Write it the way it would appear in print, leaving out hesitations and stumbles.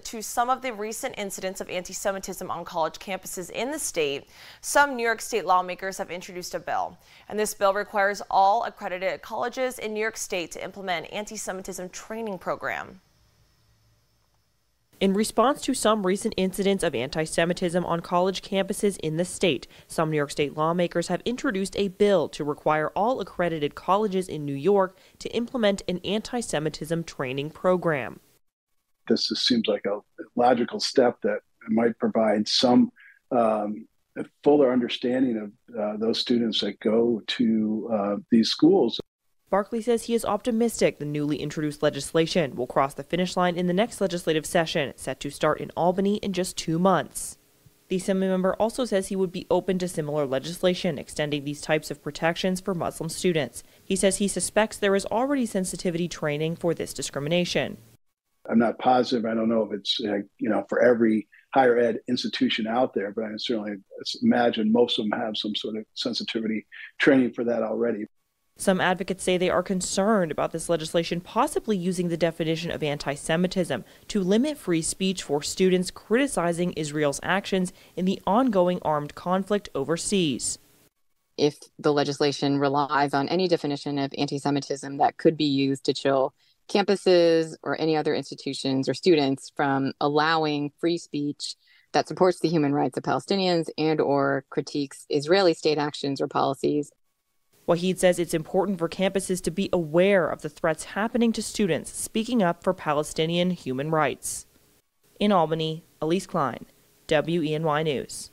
To some of the recent incidents of anti-Semitism on college campuses in the state, some New York State lawmakers have introduced a bill. And this bill requires all accredited colleges in New York State to implement an anti-Semitism training program. In response to some recent incidents of anti-Semitism on college campuses in the state, some New York State lawmakers have introduced a bill to require all accredited colleges in New York to implement an anti-Semitism training program. This seems like a logical step that might provide some fuller understanding of those students that go to these schools. Barkley says he is optimistic the newly introduced legislation will cross the finish line in the next legislative session, set to start in Albany in just 2 months. The Assembly member also says he would be open to similar legislation extending these types of protections for Muslim students. He says he suspects there is already sensitivity training for this discrimination. I'm not positive. I don't know if it's for every higher ed institution out there, but I can certainly imagine most of them have some sort of sensitivity training for that already. Some advocates say they are concerned about this legislation possibly using the definition of anti-Semitism to limit free speech for students criticizing Israel's actions in the ongoing armed conflict overseas. If the legislation relies on any definition of anti-Semitism that could be used to chill campuses or any other institutions or students from allowing free speech that supports the human rights of Palestinians and or critiques Israeli state actions or policies. Waheed says it's important for campuses to be aware of the threats happening to students speaking up for Palestinian human rights. In Albany, Elise Klein, WENY News.